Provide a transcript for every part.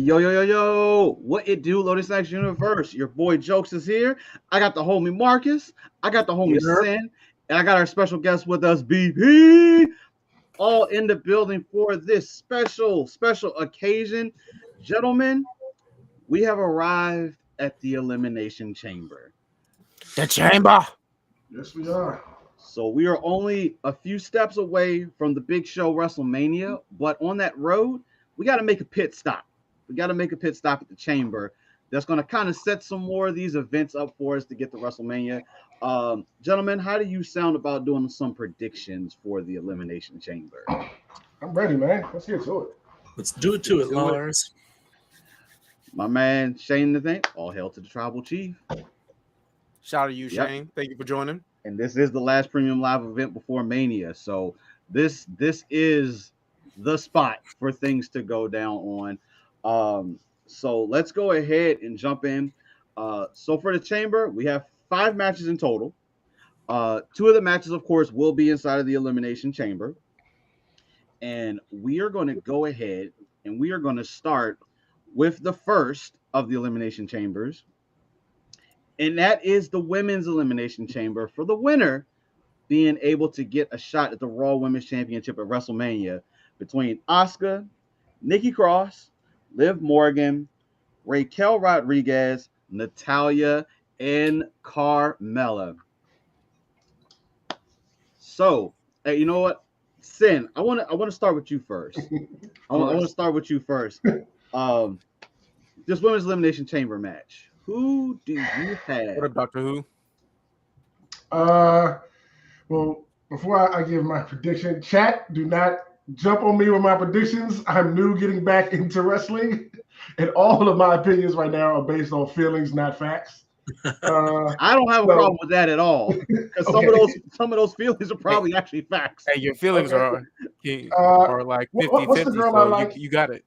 Yo, yo, yo, yo. What it do, Lotus Snacks Universe? Your boy Jokes is here. I got the homie Marcus. I got the homie Yeah. Sin. And I got our special guest with us, BP. All in the building for this special occasion. Gentlemen, we have arrived at the Elimination Chamber. The chamber. Yes, we are. So we are only a few steps away from the big show WrestleMania, but on that road, we got to make a pit stop. We got to make a pit stop at the chamber. That's going to kind of set some more of these events up for us to get to WrestleMania. Gentlemen, how do you sound about doing some predictions for the Elimination Chamber? I'm ready, man. Let's get to it. Let's do it to it, Lars. My man Shane the thing. All hail to the Tribal Chief. Shout out to you, Yep. Shane. Thank you for joining. And this is the last premium live event before Mania. So this is the spot for things to go down on. So let's go ahead and jump in. So for the chamber, we have 5 matches in total. 2 of the matches, of course, will be inside of the Elimination Chamber. And we are going to go ahead and we are going to start with the first of the Elimination Chambers. And that is the Women's Elimination Chamber, for the winner being able to get a shot at the Raw Women's Championship at WrestleMania between Asuka, Nikki Cross, Liv Morgan, Raquel Rodriguez, Natalya, and Carmella. So, hey, you know what? Sin, I want to start with you first. I want to start with you first. This Women's Elimination Chamber match. Who do you have? What up, Doctor Who? Well, before I give my prediction, chat, do not jump on me with my predictions. I'm new getting back into wrestling, and all of my opinions right now are based on feelings, not facts. I don't have a problem with that at all, because some of those feelings are probably actually facts. Hey, your feelings Okay. are like 50-50, what's the girl I so like? you got it.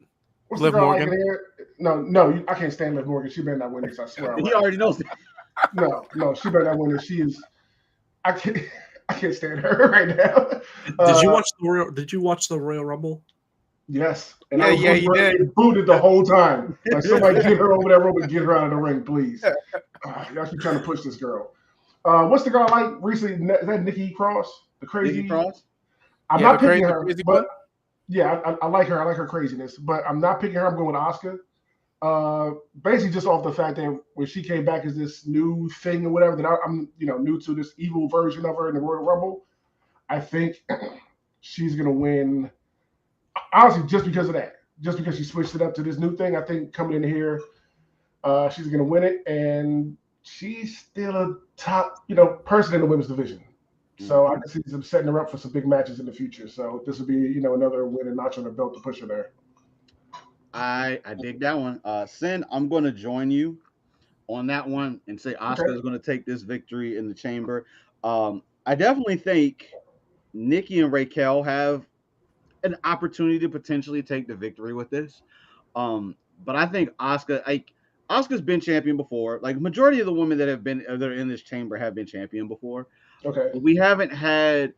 What's Liv the girl I like Morgan. in here? No, I can't stand Liv Morgan. She better not win this. I swear. He already knows that. No, she better not win this. She is. I can't stand her right now. Did you watch the Royal Rumble? Yes. And Yeah, I was you did. booted the whole time. Like, somebody get her over that rope and get her out of the ring, please. Y'all keep trying to push this girl. What's the girl I like recently? Is that Nikki Cross? The crazy Nikki Cross? I'm Yeah, not the picking crazy- her, crazy but yeah, I like her. I like her craziness, but I'm not picking her. I'm going with Asuka. Basically just off the fact that when she came back as this new thing or whatever, that I'm new to this evil version of her in the Royal Rumble. I think she's gonna win. Honestly, just because of that, just because she switched it up to this new thing, I think coming in here, she's gonna win it, and she's still a top, person in the women's division. So I can see them setting her up for some big matches in the future. So this would be, another win and notch on her belt to push her there. I dig that one. Sin, I'm going to join you on that one and say Asuka is going to take this victory in the chamber. I definitely think Nikki and Raquel have an opportunity to potentially take the victory with this. But I think Asuka's been champion before. Like, majority of the women that are in this chamber have been champion before. Okay. But we haven't had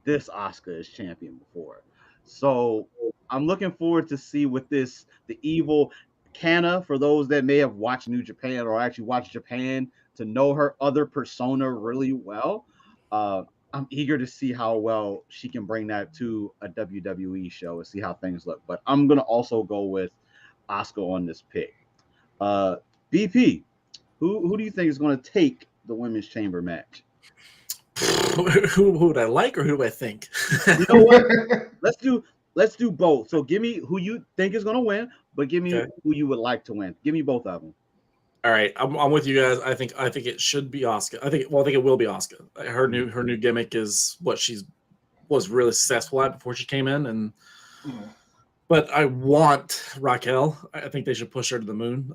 this Asuka as champion before. So I'm looking forward to see with this, the evil Kana, for those that may have watched New Japan or actually watched Japan to know her other persona really well. I'm eager to see how well she can bring that to a WWE show and see how things look. But I'm going to also go with Asuka on this pick. BP, who do you think is going to take the Women's Chamber match? Who would I like, or who do I think? You know what? Let's do both. So give me who you think is going to win, but give me who you would like to win. Give me both of them. All right, I'm with you guys. I think it should be Asuka. I think it will be Asuka. Her new gimmick is what was really successful at before she came in, and but I want Raquel. I think they should push her to the moon.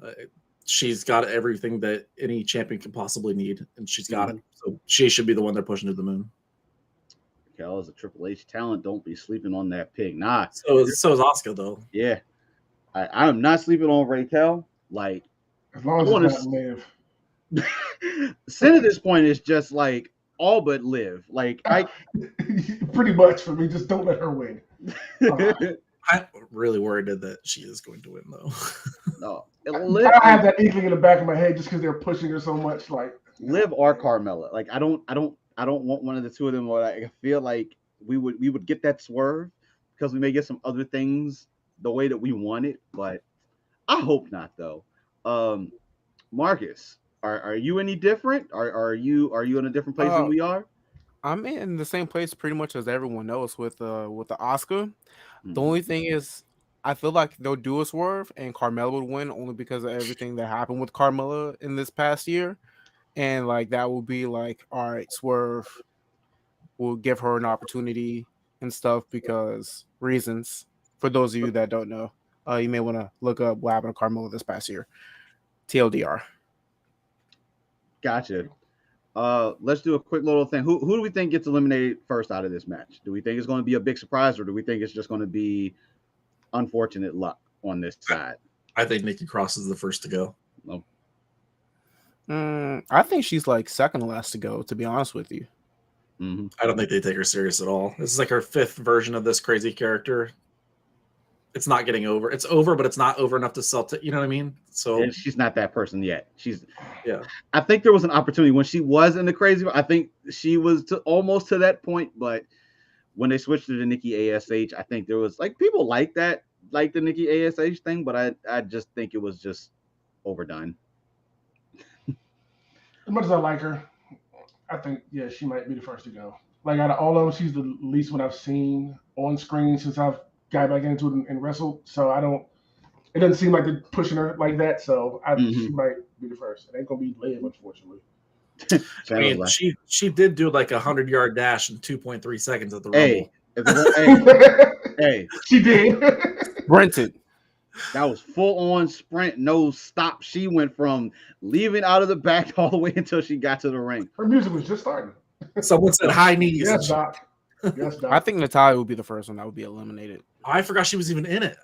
She's got everything that any champion could possibly need, and she's got it. So she should be the one they're pushing to the moon. Raquel is a Triple H talent. Don't be sleeping on that pig. Nah. So is Asuka, though. Yeah. I am not sleeping on Raquel. Like, as long as it's not Liv. Sin at this point is just like all but Liv. Like, pretty much for me. Just don't let her win. I'm really worried that she is going to win, though. No, I have that inkling in the back of my head just because they're pushing her so much. Like Liv or Carmella. Like I don't want one of the two of them. Or I feel like we would get that swerve because we may get some other things the way that we want it, but I hope not though. Marcus, are you any different? Are you in a different place than we are? I'm in the same place pretty much as everyone else with the Oscar. The Mhm. only thing is, I feel like they'll do a swerve and Carmella would win only because of everything that happened with Carmella in this past year, and like that will be like, all right, swerve will give her an opportunity and stuff because reasons. For those of you that don't know, you may want to look up what happened to Carmella this past year. TLDR. Gotcha. Let's do a quick little thing. Who do we think gets eliminated first out of this match? Do we think it's going to be a big surprise, or do we think it's just going to be unfortunate luck on this side? I think Nikki Cross is the first to go. No. I think she's like second to last to go, to be honest with you. Mm-hmm. I don't think they take her serious at all. This is like her fifth version of this crazy character. It's not getting over. It's over, but it's not over enough to sell to, you know what I mean? So And she's not that person yet. yeah. I think there was an opportunity when she was in the crazy. I think she was almost to that point, but when they switched her to Nikki ASH, I think there was like people like that, like the Nikki ASH thing, but I just think it was just overdone. as much as I like her, I think she might be the first to go. Like out of all of them, she's the least one I've seen on screen since I've got back into it and wrestled. So I don't. It doesn't seem like they're pushing her like that. So she might be the first. It ain't gonna be Liv, unfortunately. I mean, she did do like 100-yard dash in 2.3 seconds at the Rumble. Hey, she did. Sprinted. That was full on sprint, no stop. She went from leaving out of the back all the way until she got to the ring. Her music was just starting. Someone said high knees. Yes, Doc. Yes, Doc. I think Natalia would be the first one that would be eliminated. I forgot she was even in it.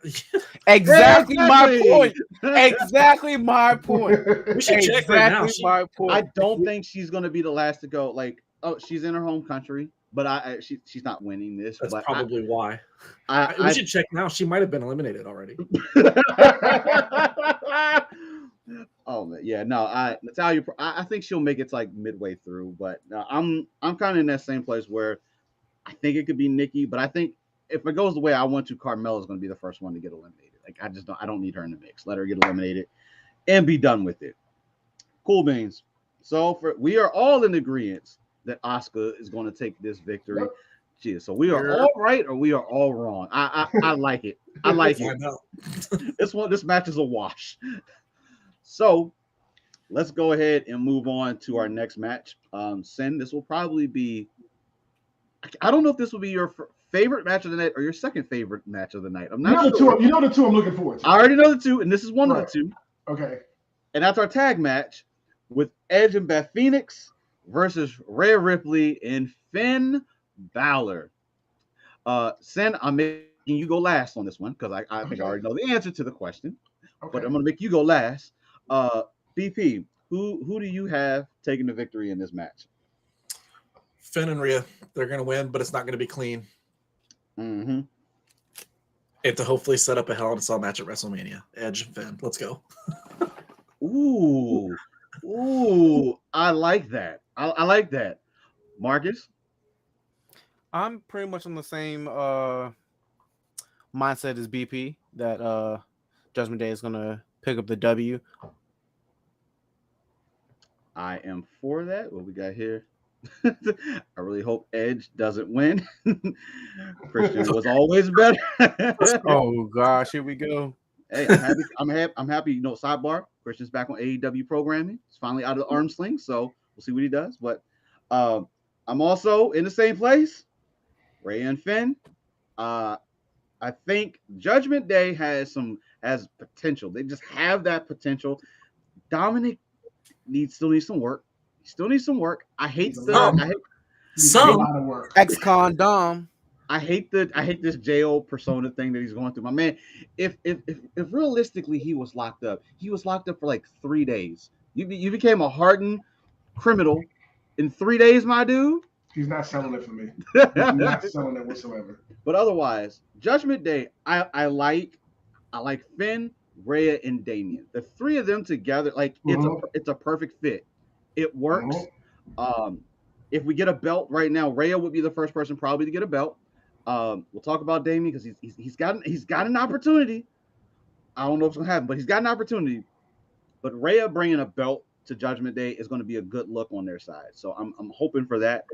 Exactly my point. Exactly my point. We should check right now. My point. I don't think she's going to be the last to go. Like, she's in her home country, but she's not winning this. That's but probably why. We should check now. She might have been eliminated already. Oh man, yeah, no, Natalia, I think she'll make it to like midway through, but I'm kind of in that same place where I think it could be Nikki, but I think if it goes the way I want to, Carmella is going to be the first one to get eliminated. Like I don't need her in the mix. Let her get eliminated and be done with it. Cool beans. So we are all in agreement that Asuka is going to take this victory. Yep. Geez, so we are all right or we are all wrong. I like it. I like it. This match is a wash. So let's go ahead and move on to our next match. Sin, this will probably be. I don't know if this will be your favorite match of the night or your second favorite match of the night. I'm not sure. You know the two I'm looking forward to. I already know the two, and this is one of the two. Okay. And that's our tag match with Edge and Beth Phoenix versus Rhea Ripley and Finn Balor. Sin, I'm making you go last on this one because I think I already know the answer to the question. Okay. But I'm going to make you go last. BP, who do you have taking the victory in this match? Finn and Rhea, they're going to win, but it's not going to be clean. Mm-hmm. And to hopefully set up a Hell in a Cell match at WrestleMania. Edge and Finn, let's go. Ooh, I like that. I like that. Marcus? I'm pretty much on the same mindset as BP that Judgment Day is going to pick up the W. I am for that. What we got here? I really hope Edge doesn't win. Christian was always better. Oh gosh, here we go. Hey, I'm happy. You know, sidebar. Christian's back on AEW programming. He's finally out of the arm sling, so we'll see what he does. But I'm also in the same place. Rhea and Finn. I think Judgment Day has potential. They just have that potential. Dominic still needs some work. He still needs some work. I hate ex-con Dom. I hate this JO persona thing that he's going through. My man, if realistically he was locked up for like 3 days. You became a hardened criminal in 3 days, my dude. He's not selling it for me. He's not selling it whatsoever. But otherwise, Judgment Day, I like Finn, Rhea, and Damian. The three of them together, like it's a perfect fit. It works. If we get a belt right now, Rhea would be the first person probably to get a belt. We'll talk about Damian because he's got an opportunity. I don't know what's gonna happen, but he's got an opportunity. But Rhea bringing a belt to Judgment Day is going to be a good look on their side. So I'm hoping for that.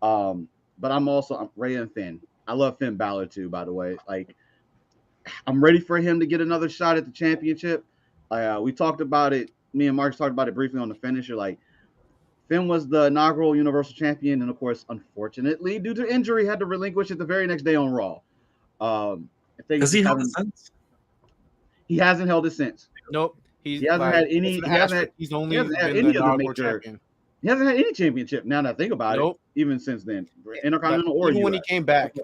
But I'm Rhea and Finn. I love Finn Balor too, by the way. Like, I'm ready for him to get another shot at the championship. We talked about it. Me and Marcus talked about it briefly on the finisher. Like, Finn was the inaugural Universal Champion, and of course, unfortunately, due to injury, had to relinquish it the very next day on Raw. Has he held it since? He hasn't held it since. Nope. He hasn't had any. He's only been the inaugural champion. He hasn't had any championship. Now that I think about it, even since then, Intercontinental or even US. when he came back,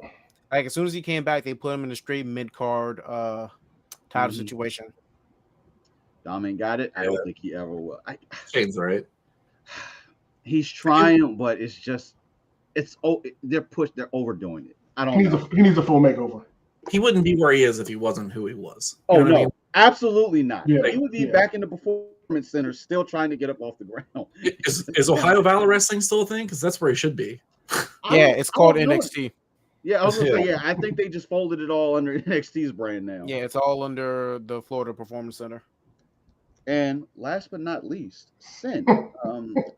like as soon as he came back, they put him in a straight mid card title situation. Dom got it. I don't think he ever will. Shane's right. He's trying, but it's just they're overdoing it. I don't know. He needs a full makeover. He wouldn't be where he is if he wasn't who he was. Oh no, I mean? Absolutely not. Yeah. He would be back in the performance center, still trying to get up off the ground. Is Ohio Valley Wrestling still a thing? Because that's where he should be. Yeah, it's called NXT. Yeah, I was gonna say, I think they just folded it all under NXT's brand now. Yeah, it's all under the Florida Performance Center. And last but not least, Sin.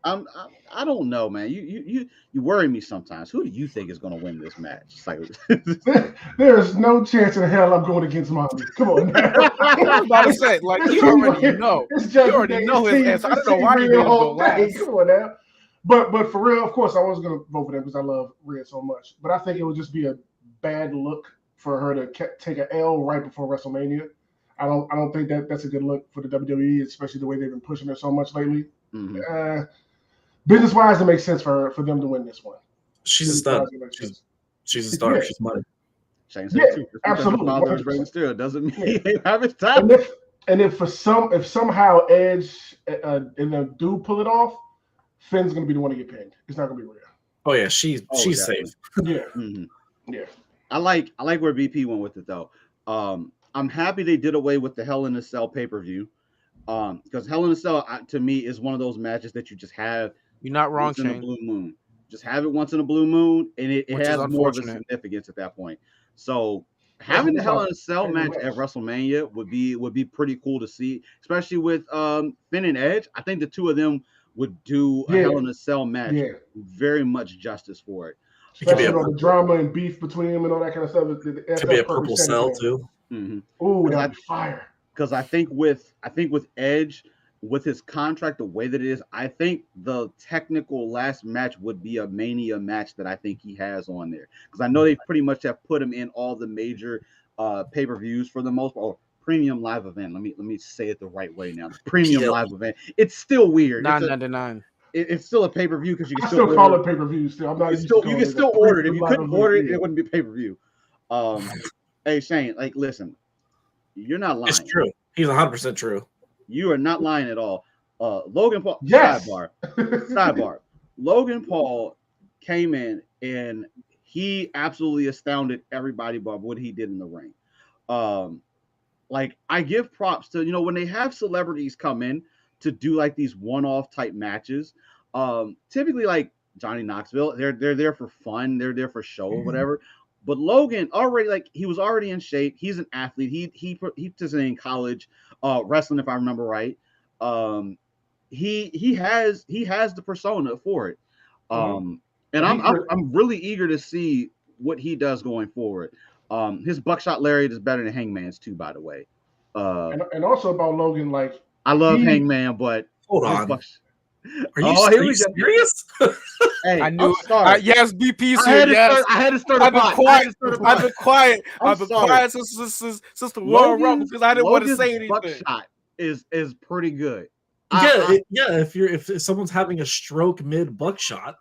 I don't know, man. You worry me sometimes. Who do you think is going to win this match? It's like, there's no chance in hell I'm going against Mommy. Come on, man. I was about to say, like, you already know. You already know his answer. I don't know why you didn't go last. Come on now. But for real, of course, I was going to vote for them because I love Rhea so much. But I think it would just be a bad look for her to take an L right before WrestleMania. I don't think that's a good look for the WWE, especially the way they've been pushing her so much lately. Mm-hmm. Business wise, it makes sense for them to win this one. She's a star. She's a star. She's money. Absolutely. Still doesn't mean they have his time. And if somehow Edge and them do pull it off, Finn's gonna be the one to get pinned. It's not gonna be Rhea. Oh yeah, she's safe. Yeah. Mm-hmm. Yeah. I like where BP went with it though. I'm happy they did away with the Hell in a Cell pay-per-view, because Hell in a Cell to me is one of those matches that you just have. You're not wrong, Shane. In a blue moon. Just have it once in a blue moon, and it has more of a significance at that point. So having the Hell in a Cell match at WrestleMania would be pretty cool to see, especially with Finn and Edge. I think the two of them would do a Hell in a Cell match very much justice for it. Especially on the drama and beef between them and all that kind of stuff. It could be a purple cell too. Mm-hmm. Ooh, that'd be fire. Because I think with Edge, with his contract the way that it is, I think the technical last match would be a Mania match that I think he has on there. Because I know they pretty much have put him in all the major pay-per-views for the most part. Or premium live event. Let me say it the right way now. The premium live event. It's still weird. $9.99. It's still a pay-per-view because you can still call it pay-per-view. Still, I'm not. You can still order it. If you couldn't order it, it wouldn't be pay-per-view. Hey Shane, like, listen, you're not lying. It's true. He's 100% true. You are not lying at all. Logan Paul. Yes. Sidebar. Logan Paul came in and he absolutely astounded everybody by what he did in the ring. Like, I give props to, when they have celebrities come in to do like these one-off type matches. Typically, like Johnny Knoxville, they're there for fun. They're there for show or whatever. But Logan he was already in shape. He's an athlete. He participated in college wrestling, if I remember right. He has the persona for it. And I'm really eager to see what he does going forward. His buckshot lariat is better than Hangman's too, by the way. And also about Logan, like, I love Hangman, but hold on. Are you serious? Hey, I knew. Yes, BP's here. Yes, I had to start. I've been quiet. I've been quiet. I've been quiet since the Royal Rumble because I didn't want to say anything. Buckshot is pretty good. Yeah. If someone's having a stroke mid buckshot,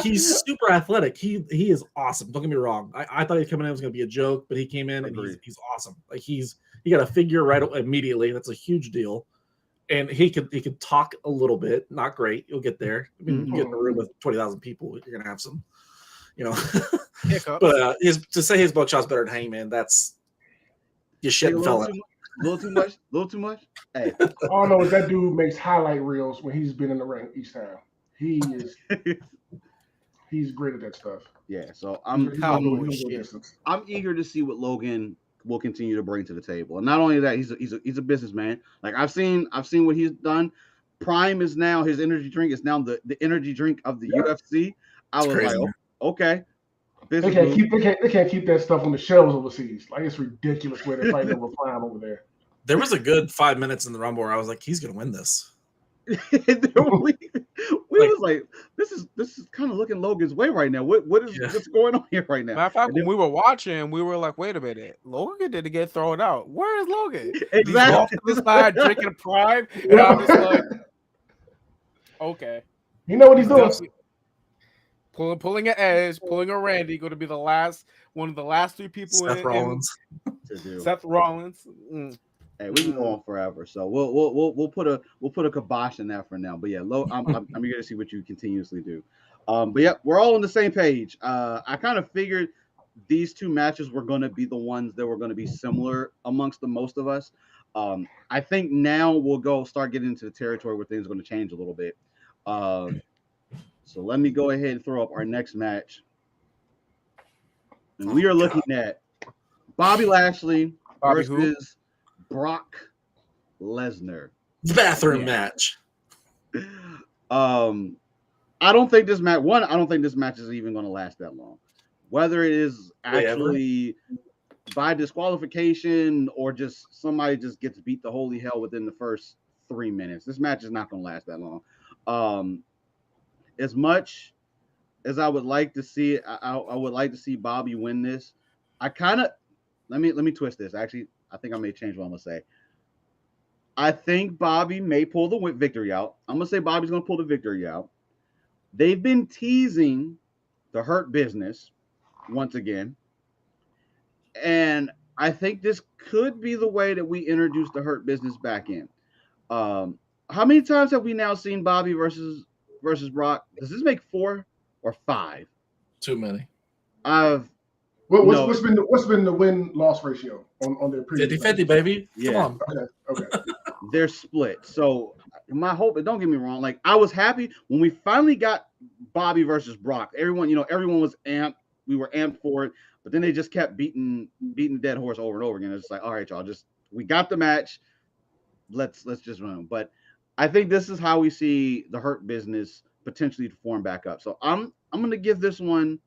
he's super athletic. He is awesome. Don't get me wrong. I thought he coming in was going to be a joke, but he came in and he's awesome. Like he got a figure right immediately. That's a huge deal. and he could talk a little bit, not great. You'll get there. I mean, you get in a room with 20,000 people, you're gonna have some, Hiccups. But to say his buckshot's better than Hangman, that's you shit and fell in. A little too much. Hey, all I know is that dude makes highlight reels when he's been in the ring each time. He's great at that stuff. yeah. So He's gonna go distance. I'm eager to see what Logan will continue to bring to the table. And not only that, he's a businessman. Like I've seen what he's done. Prime is now his energy drink is now the energy drink of the UFC. I was crazy. like, okay. They can't keep that stuff on the shelves overseas. Like it's ridiculous where they're fighting over Prime over there. There was a good 5 minutes in the Rumble where I was like, he's gonna win this. we was like, this is kind of looking Logan's way right now. What's going on here right now? Matter of fact, when we were watching, we were like, wait a minute, Logan didn't get thrown out. Where is Logan? Exactly. He's off to the side drinking Prime, and I'm just like, okay. You know what he's doing? Pulling an Edge, pulling a Randy, going to be one of the last three people. Seth Rollins. Seth Rollins. Hey, we can go on forever, so we'll put a kibosh in that for now. But yeah, I'm eager to see what you continuously do. But yeah, we're all on the same page. I kind of figured these two matches were going to be the ones that were going to be similar amongst the most of us. I think now we'll start getting into the territory where things are going to change a little bit. So let me go ahead and throw up our next match. And we are looking at Bobby Lashley versus Brock Lesnar. Bathroom match. I don't think this match. I don't think this match is even going to last that long. Whether it is actually by disqualification or just somebody just gets beat to holy hell within the first 3 minutes, this match is not going to last that long. As much as I would like to see it, I would like to see Bobby win this. I kind of let me twist this. Actually, I think I may change what I'm gonna say. I think Bobby may pull the victory out. I'm gonna say Bobby's gonna pull the victory out. They've been teasing the Hurt Business once again, and I think this could be the way that we introduce the Hurt Business back in. How many times have we now seen Bobby versus Brock? Does this make 4 or 5? Too many. What's been the win-loss ratio on their previous 50-50, baby. Yeah. Come on. Okay. They're split. So my hope, don't get me wrong, like I was happy when we finally got Bobby versus Brock. Everyone was amped. We were amped for it, but then they just kept beating the dead horse over and over again. It's like, all right, y'all, we got the match. Let's just run. But I think this is how we see the Hurt Business potentially form back up. So I'm going to give this one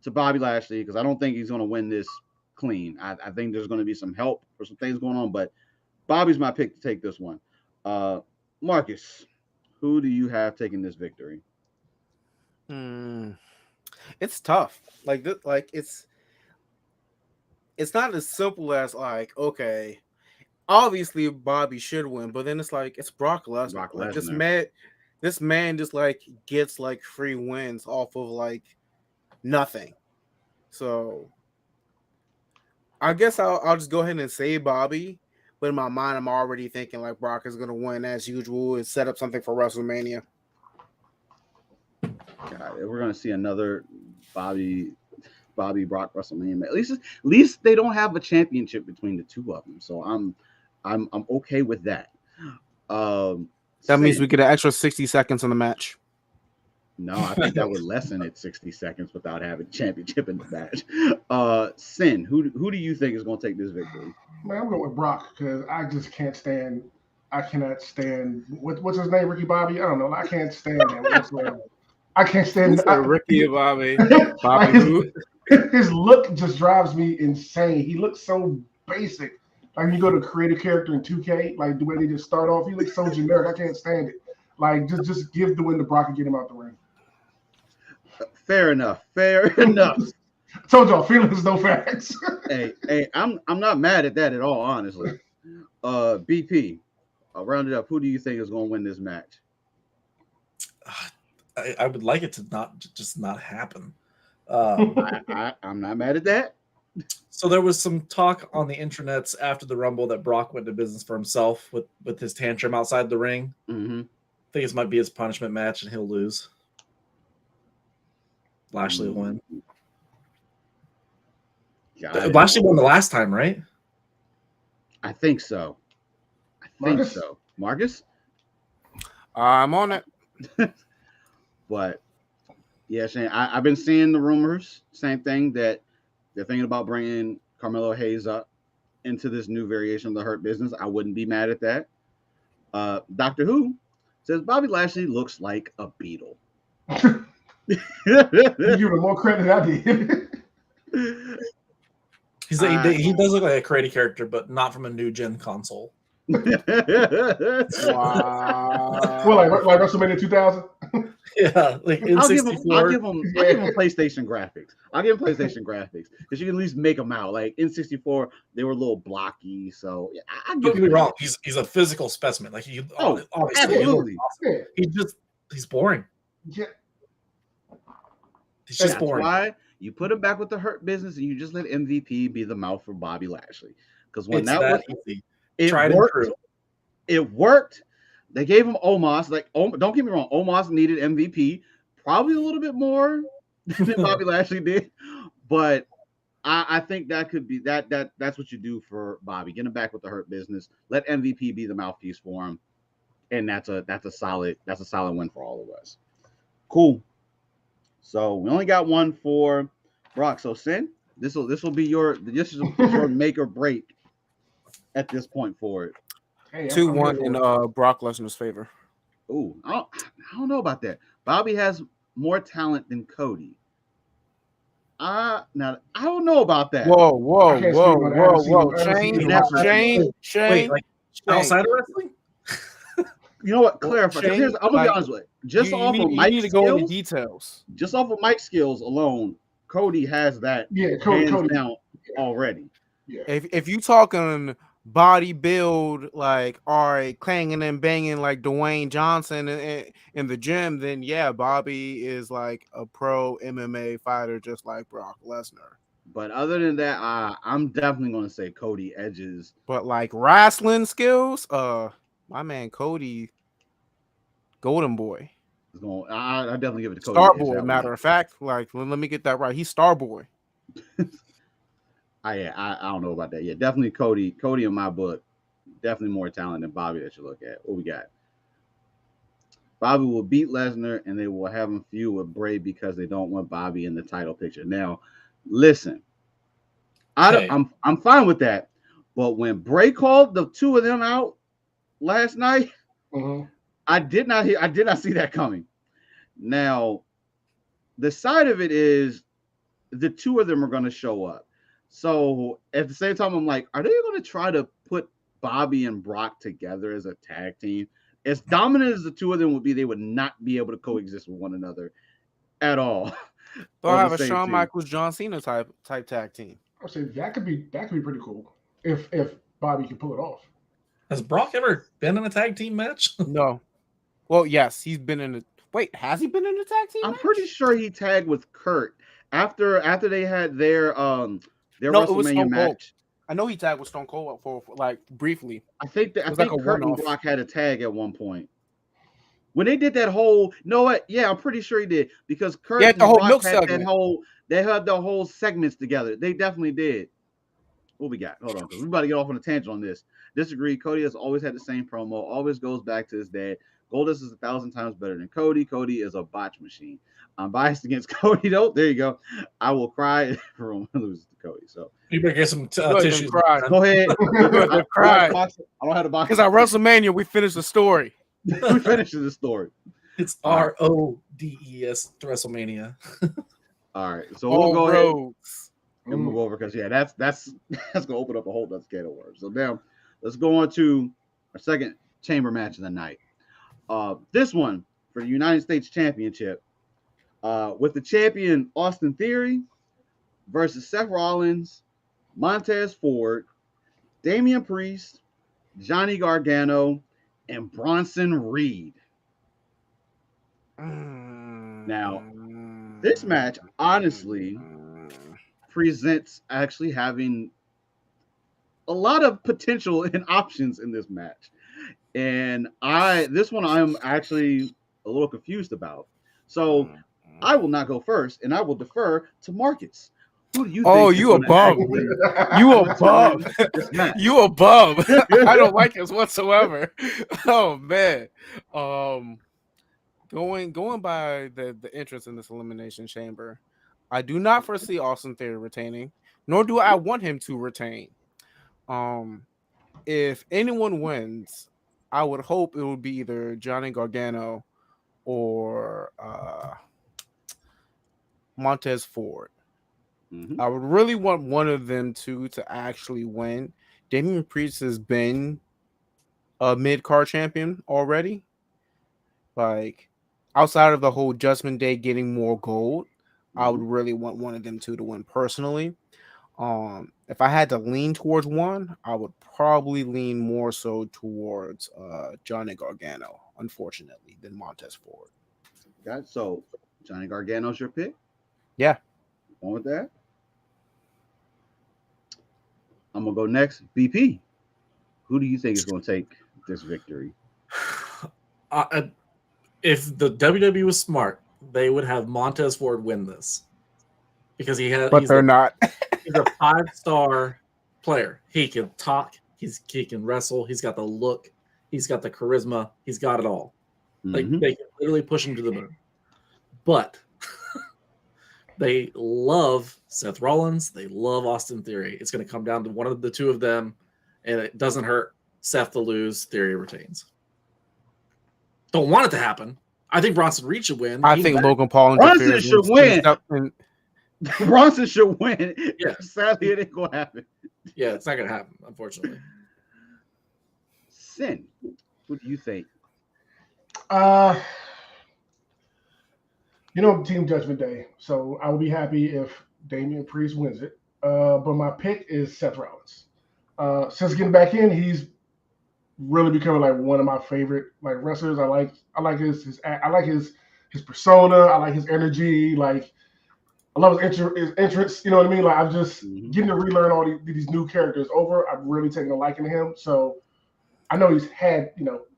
to Bobby Lashley because I don't think he's going to win this clean. I think there's going to be some help or some things going on, but Bobby's my pick to take this one. Marcus, who do you have taking this victory? It's tough. It's not as simple as like, okay, obviously Bobby should win, but then it's like it's Brock Lesnar. Like, this man just like gets like free wins off of like nothing. So I guess I'll just go ahead and say Bobby, but in my mind I'm already thinking like Brock is gonna win as usual and set up something for WrestleMania. God, we're gonna see another Bobby Brock WrestleMania. At least they don't have a championship between the two of them, so I'm okay with that. That means we get an extra 60 seconds on the match. No, I think that would lessen it 60 seconds without having championship in the match. Sin, who do you think is going to take this victory? Man, I'm going with Brock because I just can't stand. I cannot stand. What's his name? Ricky Bobby? I don't know. I can't stand him whatsoever. I can't stand Ricky Bobby. His look just drives me insane. He looks so basic. Like you go to create a character in 2K, like the way they just start off, he looks so generic. I can't stand it. Like just give the win to Brock and get him out the ring. Fair enough. I told y'all, feelings, no facts. hey, I'm not mad at that at all, honestly. BP, I'll round it up. Who do you think is going to win this match? I would like it to not happen. I'm not mad at that. So there was some talk on the internets after the Rumble that Brock went to business for himself with his tantrum outside the ring. Mm-hmm. I think this might be his punishment match, and he'll lose. Lashley will win. Lashley won the last time, right? I think so. Marcus? Marcus? I'm on it. But yeah, Shane, I've been seeing the rumors, same thing, that they're thinking about bringing Carmelo Hayes up into this new variation of the Hurt Business. I wouldn't be mad at that. Doctor Who says Bobby Lashley looks like a beetle. You give him more credit than I did. He does look like a creative character, but not from a new gen console. Wow. Well, like WrestleMania 2000. Yeah, like in I'll 64. give him PlayStation graphics. I'll give him PlayStation graphics because you can at least make them out. Like in 64, they were a little blocky. So yeah, Don't get me wrong. He's a physical specimen. Like obviously, absolutely. He's boring. Yeah. He's just That's boring. why you put him back with the Hurt Business and you just let MVP be the mouth for Bobby Lashley. Because when easy. It worked. It worked. They gave him Omos. Like, don't get me wrong, Omos needed MVP probably a little bit more than Bobby Lashley did, but I think that could be that's what you do for Bobby. Get him back with the Hurt Business. Let MVP be the mouthpiece for him, and that's a solid win for all of us. Cool. So we only got one for Brock. So Sin, this will be your make or break at this point for it. Hey, 2-1 in Brock Lesnar's favor. Ooh, I don't know about that. Bobby has more talent than Cody. Now I don't know about that. Whoa. Shane. Wait, like outside of wrestling? You know what? Clarify. I'm gonna be honest with you. Just off of Mike's skills, details. Just off of Mike's skills alone, Cody has that Cody down already. Yeah. If you talking body build, like, all right, clanging and banging like Dwayne Johnson in the gym, then yeah, Bobby is like a pro MMA fighter, just like Brock Lesnar. But other than that, I'm definitely going to say Cody edges. But like wrestling skills, my man Cody, Golden Boy. I definitely give it to Cody. Star Boy, matter of fact. Like, let me get that right. He's Star Boy. I don't know about that. Yeah, definitely Cody. Cody in my book, definitely more talent than Bobby that you look at. What we got? Bobby will beat Lesnar and they will have him feud with Bray because they don't want Bobby in the title picture. Now, listen, I'm fine with that. But when Bray called the two of them out last night, I did not see that coming. Now, the side of it is the two of them are going to show up. So at the same time, I'm like, are they going to try to put Bobby and Brock together as a tag team? As dominant as the two of them would be, they would not be able to coexist with one another at all. They'll have a Shawn Michaels, John Cena type tag team. I'll say that could be pretty cool if Bobby can pull it off. Has Brock ever been in a tag team match? No. Well, yes, he's been in a. Wait, has he been in a tag team? I'm match? pretty sure he tagged with Kurt after they had their WrestleMania match. I know he tagged with Stone Cold for like briefly. I think Kurt and Brock had a tag at one point. When they did that whole, I'm pretty sure he did because Kurt and the whole Brock milk had segment. They had the whole segments together. They definitely did. What we got? Hold on, because we're about to get off on a tangent on this. Disagree. Cody has always had the same promo. Always goes back to his dad. Goldust is 1,000 times better than Cody. Cody is a botch machine. I'm biased against Cody, though. There you go. I will cry if everyone loses to Cody. So you better get some tissues. Go ahead. Cry. I don't have to box. Because at WrestleMania, we finished the story. We finished the story. It's RODES to WrestleMania. All right. So we'll go ahead and move Mm. over because that's gonna open up a whole other can of worms. So now let's go on to our second chamber match of the night. This one for the United States Championship, with the champion Austin Theory versus Seth Rollins, Montez Ford, Damian Priest, Johnny Gargano, and Bronson Reed. Now, this match, honestly, presents actually having a lot of potential and options in this match. And this one I'm actually a little confused about. So I will not go first, and I will defer to Marcus. Who do you Oh, think is you a going to bum. actually You a bum. win this match? You a bum. I don't like this whatsoever. Oh man. Going by the entrance in this elimination chamber, I do not foresee Austin Theory retaining, nor do I want him to retain. If anyone wins, I would hope it would be either Johnny Gargano or Montez Ford. Mhm. I would really want one of them two to actually win. Damian Priest has been a mid card champion already. Like outside of the whole Judgment Day getting more gold, I would really want one of them two to win personally. If I had to lean towards one, I would probably lean more so towards Johnny Gargano, unfortunately, than Montez Ford. Got it. So Johnny Gargano's your pick. Yeah. On with that. I'm gonna go next. BP. Who do you think is going to take this victory? If the WWE was smart, they would have Montez Ford win this because But they're not. He's a 5-star player. He can talk. He can wrestle. He's got the look. He's got the charisma. He's got it all. Like they can literally push him to the moon. But they love Seth Rollins. They love Austin Theory. It's going to come down to one of the two of them, and it doesn't hurt Seth to lose. Theory retains. Don't want it to happen. I think Bronson Reed should win. I think Logan Paul Bronson should win. And Bronson should win. Yeah. Sadly, it ain't going to happen. Yeah, it's not going to happen, unfortunately. Sin, what do you think? Team Judgment Day. So I will be happy if Damian Priest wins it. But my pick is Seth Rollins. Since getting back in, he's really becoming like one of my favorite like wrestlers. I like his persona. I like his energy. Like I love his entrance. You know what I mean? Like I'm just getting to relearn all these new characters over. I'm really taking a liking to him. So I know he's had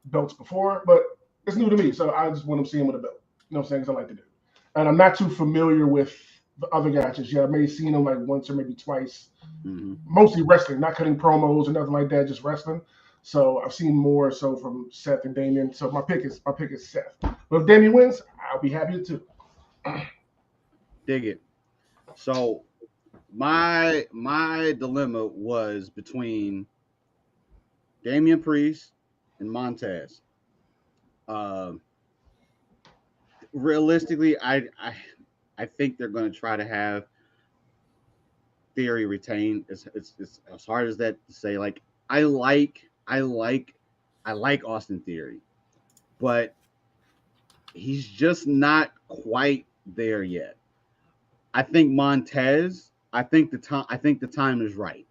belts before, but it's new to me. So I just want to see him with a belt. You know what I'm saying? Because I like to do. And I'm not too familiar with the other guys just yet. I may have seen them like once or maybe twice. Mostly wrestling, not cutting promos or nothing like that, just wrestling. So I've seen more so from Seth and Damian. So my pick is Seth. But if Damian wins, I'll be happy too. Dig it. So my dilemma was between Damian Priest and Montez. Realistically, I think they're going to try to have Theory retain. It's as hard as that to say. Like I like Austin Theory, but he's just not quite there yet. I think Montez. I think the time is right.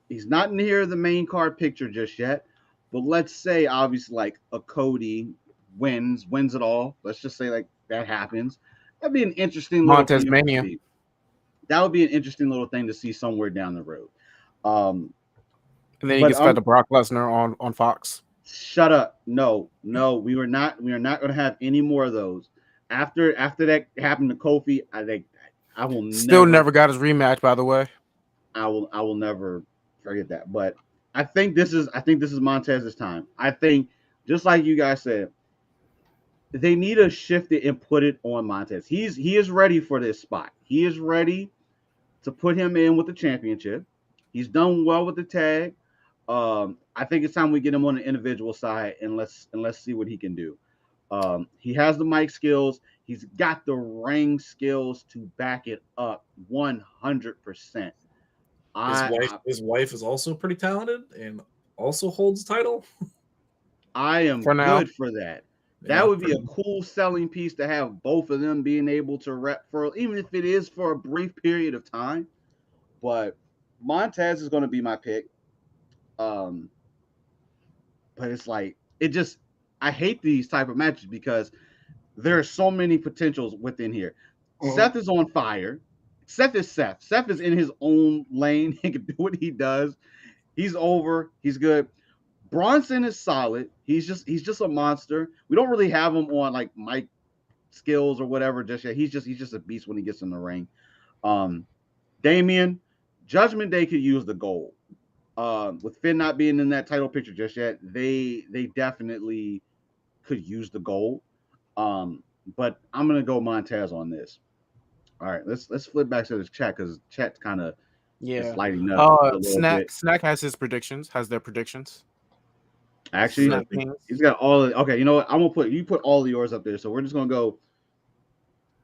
He's not near the main card picture just yet, but let's say obviously like a Cody wins it all. Let's just say like that happens. That'd be an interesting Montez Mania. That would be an interesting little thing to see somewhere down the road. And then he gets fed to Brock Lesnar on Fox. Shut up. No, we are not going to have any more of those. After that happened to Kofi, I will never got his rematch, by the way. I will never forget that. But I think this is Montez's time. I think just like you guys said, they need to shift it and put it on Montez. He is ready for this spot. He is ready to put him in with the championship. He's done well with the tag. I think it's time we get him on the individual side and let's see what he can do. He has the mic skills. He's got the ring skills to back it up 100%. His wife is also pretty talented and also holds the title. I am good for that. That would be a cool selling piece to have both of them being able to rep for, even if it is for a brief period of time. But Montez is going to be my pick. But it's like I hate these type of matches because there are so many potentials within here. Seth is on fire. Seth is Seth. Seth is in his own lane. He can do what he does. He's over. He's good. Bronson is solid. He's just a monster. We don't really have him on like mic skills or whatever just yet. He's just a beast when he gets in the ring. Damian, Judgment Day could use the gold. With Finn not being in that title picture just yet, they definitely could use the gold. But I'm gonna go Montez on this. All right, let's flip back to this chat because chat's kind of Yeah. lighting up a little Snack bit. Snack has his predictions. Has their predictions. Actually, Snack Kings. he's got all. Okay, you know what? I'm gonna put all of yours up there. So we're just gonna go.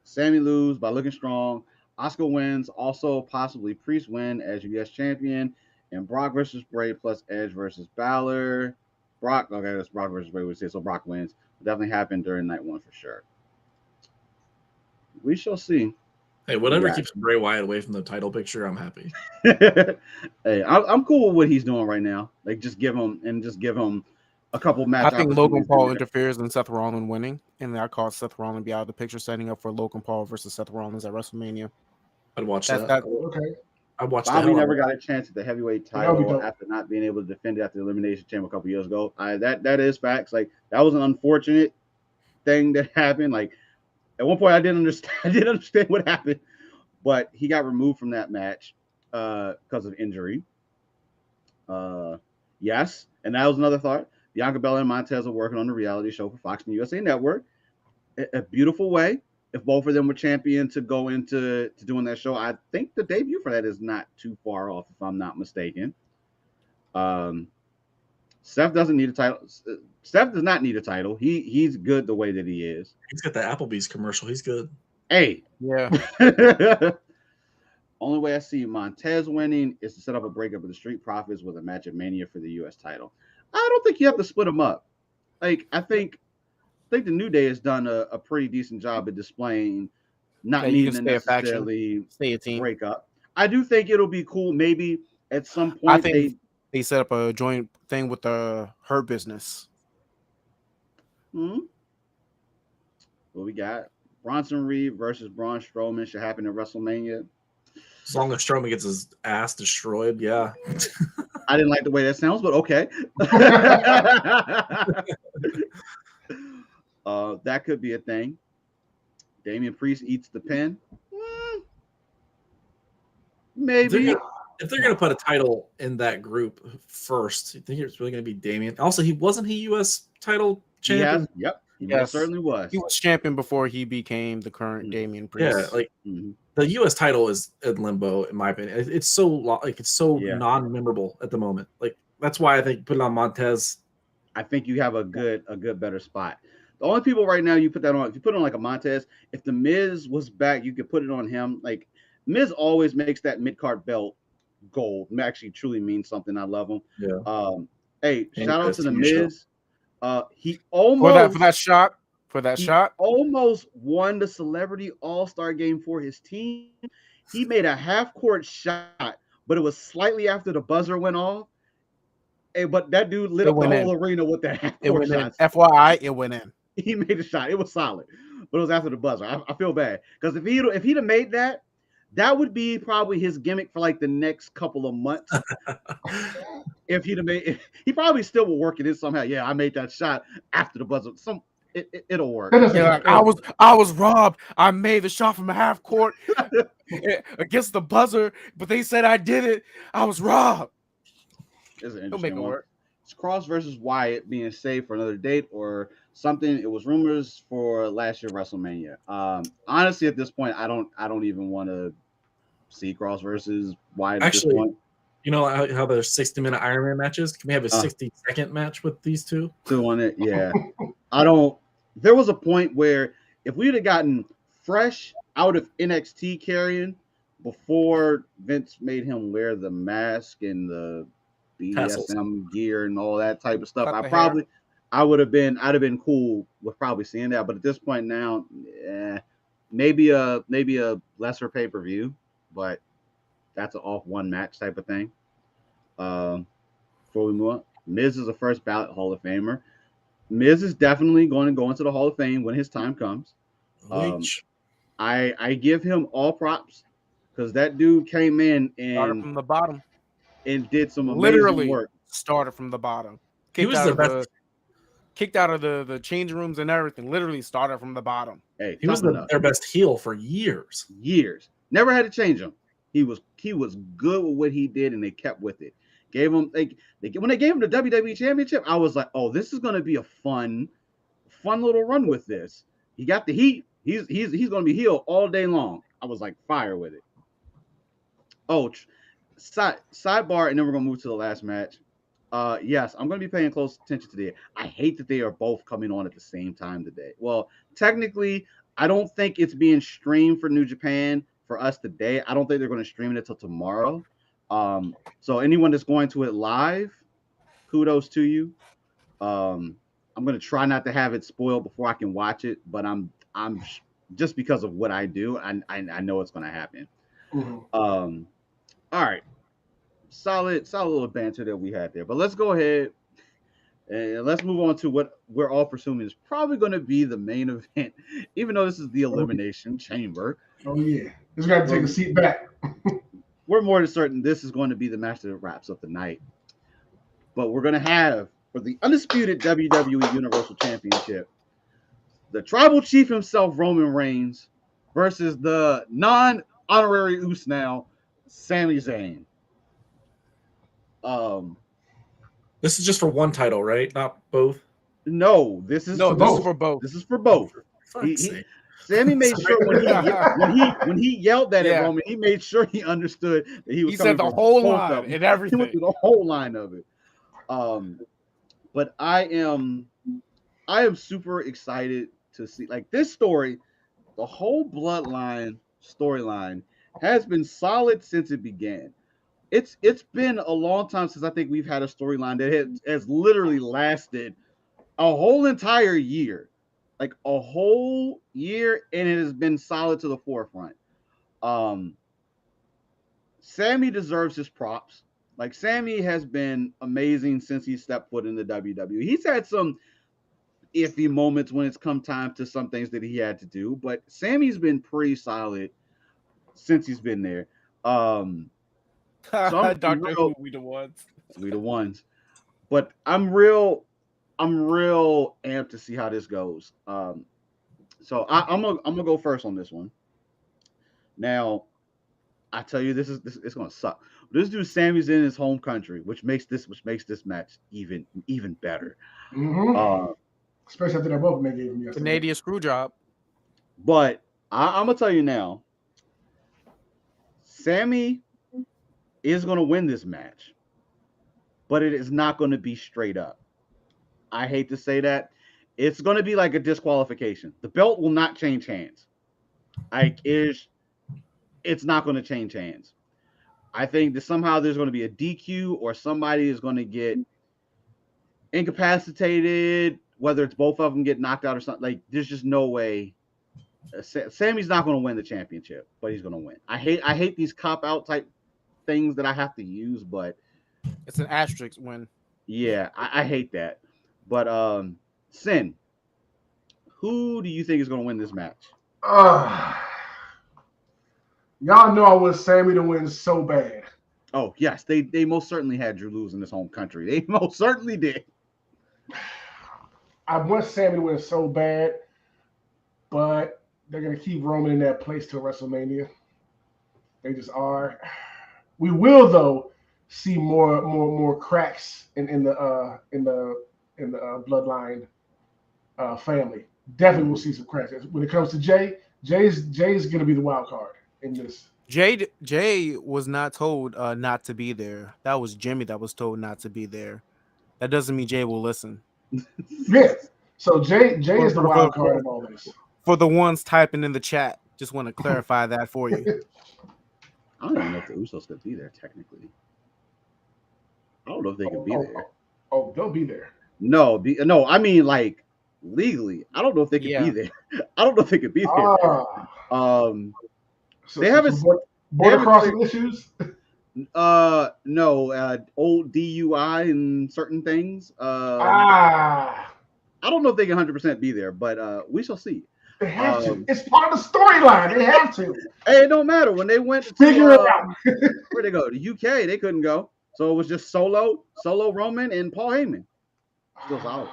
Sammy lose by looking strong. Oscar wins. Also, possibly Priest win as US champion. And Brock versus Bray plus Edge versus Balor. Brock, okay, that's Brock versus Bray. We say so. Brock wins. Will definitely happen during night one for sure. We shall see. Hey, whatever keeps Bray Wyatt away from the title picture, I'm happy. Hey, I'm cool with what he's doing right now. Like, just give him a couple match. I think Logan Paul interferes in Seth Rollins winning, and that caused Seth Rollins to be out of the picture, setting up for Logan Paul versus Seth Rollins at WrestleMania. I'd watch that. Okay. I'd watch that. Bobby never got a chance at the heavyweight title dope. after not being able to defend it after the Elimination Chamber a couple years ago. That is facts. Like, that was an unfortunate thing that happened. Like, at one point I didn't understand what happened, but he got removed from that match because of injury. Yes, and that was another thought. Bianca Belair and Montez are working on the reality show for Fox and USA Network. A beautiful way. If both of them were champion to go into doing that show, I think the debut for that is not too far off, if I'm not mistaken. Seth doesn't need a title. Seth does not need a title. He's good the way that he is. He's got the Applebee's commercial. He's good. Hey, yeah. Only way I see Montez winning is to set up a breakup of the Street Profits with a match at Mania for the U.S. title. I don't think you have to split them up. Like, I think the New Day has done a pretty decent job at displaying not needing to necessarily stay a team. break up. I do think it'll be cool. Maybe at some point I think they set up a joint thing with the Hurt Business. What we got? Bronson Reed versus Braun Strowman should happen at WrestleMania. As long as Strowman gets his ass destroyed, yeah. I didn't like the way that sounds, but okay. That could be a thing. Damian Priest eats the pin. Maybe. If they're gonna put a title in that group first, you think it's really gonna be Damian? Also, wasn't he U.S. title champion? Yep. He certainly was. He was champion before he became the current Damian Priest. Yeah, like the U.S. title is in limbo, in my opinion. It's so non-memorable at the moment. Like, that's why I think put it on Montez. I think you have a good better spot. The only people right now you put that on, if you put on like a Montez, if the Miz was back, you could put it on him. Like, Miz always makes that mid-card belt gold. It actually truly means something. I love him. Yeah. Hey, shout out to the Miz. He almost for that shot almost won the Celebrity All-Star game for his team. He made a half-court shot, but it was slightly after the buzzer went off. Hey, but that dude lit up the whole arena with that half-court shot. FYI, it went in. He made a shot. It was solid, but it was after the buzzer. I feel bad because if he'd have made that, that would be probably his gimmick for like the next couple of months. If he'd have made, he probably still will work it in somehow. Yeah, I made that shot after the buzzer. It'll work. Yeah, like, I was robbed. I made the shot from a half court against the buzzer, but they said I did it. I was robbed. It's an interesting one. Work. It's Cross versus Wyatt being saved for another date or something. It was rumors for last year WrestleMania. Honestly, at this point, I don't even want to see Cross versus Wyatt. Actually, at this point. You know how there's 60-minute Iron Man matches? Can we have a 60-second match with these two? Two on it, yeah. I don't. There was a point where if we'd have gotten fresh out of NXT carrying before Vince made him wear the mask and the BDSM gear and all that type of stuff, I'd have been cool with probably seeing that. But at this point now, maybe a lesser pay-per-view, but that's an off one match type of thing. Before we move on, Miz is a first ballot Hall of Famer. Miz is definitely going to go into the Hall of Fame when his time comes. I give him all props because that dude came in Started from the bottom. and did some amazing Literally work. started from the bottom. He was the best. Kicked out of the changing rooms and everything. Literally started from the bottom. Hey, He was their best heel for years. Years. Never had to change him. He was good with what he did, and they kept with it. Gave him when they gave him the WWE Championship, I was like, oh, this is going to be a fun little run with this. He got the heat. He's going to be heel all day long. I was like, fire with it. Oh, sidebar, and then we're going to move to the last match. Yes, I'm going to be paying close attention today. I hate that they are both coming on at the same time today. Well, technically, I don't think it's being streamed for New Japan for us today. I don't think they're going to stream it until tomorrow. So anyone that's going to it live, kudos to you. I'm going to try not to have it spoiled before I can watch it, but I'm just because of what I do, I know it's going to happen. Mm-hmm. All right. Solid little banter that we had there. But let's go ahead and let's move on to what we're all presuming is probably going to be the main event, even though this is the Elimination Chamber. Oh, yeah. Just got to take a seat back. We're more than certain this is going to be the match that wraps up the night. But we're going to have, for the undisputed WWE Universal Championship, the Tribal Chief himself, Roman Reigns, versus the non-honorary Uce now, Sami Zayn. This is just for one title, right? Not both. No, this is for both. This is for both. Sammy made sure when he yelled that at Roman, he made sure he understood that he was. He said the whole line and everything. He went through the whole line of it. But I am super excited to see like this story. The whole Bloodline storyline has been solid since it began. It's been a long time since I think we've had a storyline that has literally lasted a whole entire year, like a whole year, and it has been solid to the forefront. Sammy deserves his props. Like Sammy has been amazing since he stepped foot in the WWE. He's had some iffy moments when it's come time to some things that he had to do, but Sammy's been pretty solid since he's been there. So Doctor Who, we the ones. We the ones. But I'm real amped to see how this goes. So I'm gonna go first on this one. Now, I tell you, this it's gonna suck. This dude Sammy's in his home country, which makes this match even better. Mm-hmm. Especially after that bump they gave him yesterday. Canadian screw job. But I'm gonna tell you now, Sammy is gonna win this match, but it is not gonna be straight up. I hate to say that. It's gonna be like a disqualification. The belt will not change hands. It's not gonna change hands. I think that somehow there's gonna be a DQ or somebody is gonna get incapacitated, whether it's both of them get knocked out or something. Like there's just no way. Sammy's not gonna win the championship, but he's gonna win. I hate these cop out type things that I have to use, but it's an asterisk win. Yeah, I hate that. But Sin, who do you think is going to win this match? Y'all know I want Sammy to win so bad. Oh yes, they most certainly had Drew lose in his home country. They most certainly did. I want Sammy to win so bad, but they're gonna keep Roman in that place till WrestleMania. They just are. We will though see more cracks in the Bloodline family. Definitely will see some cracks. When it comes to Jay's gonna be the wild card in this. Jay was not told not to be there. That was Jimmy that was told not to be there. That doesn't mean Jay will listen. Yeah. So Jay is the wild card in all this. For the ones typing in the chat, just want to clarify that for you. I don't even know if the Usos could be there technically. I don't know if they could be there. Oh, they'll be there. No, I mean like legally. I don't know if they could be there. I don't know if they could be there. They haven't border crossing issues. No, old DUI and certain things. I don't know if they can 100% be there, but we shall see. They have to. Um, It's part of the storyline. They have to hey, it don't matter when they went figure it to out. where'd they go? The UK, they couldn't go, so it was just solo Roman and Paul Heyman. Still solid.